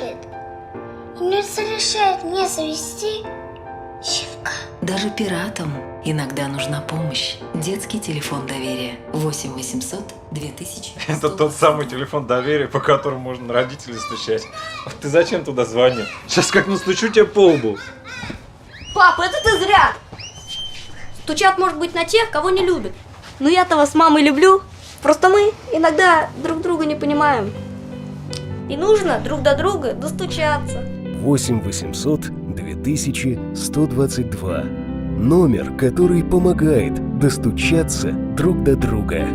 кушает и не разрешает мне завести щенка. Даже пиратам иногда нужна помощь. Детский телефон доверия 8 800 2000. Это тот самый телефон доверия, по которому можно на родителей стучать. Вот ты зачем туда звонил? Сейчас как настучу тебе по лбу. Пап, это ты зря! Стучат, может быть, на тех, кого не любят. Но я-то вас с мамой люблю. Просто мы иногда друг друга не понимаем. И нужно друг до друга достучаться. 8 800 2122. Номер, который помогает достучаться друг до друга.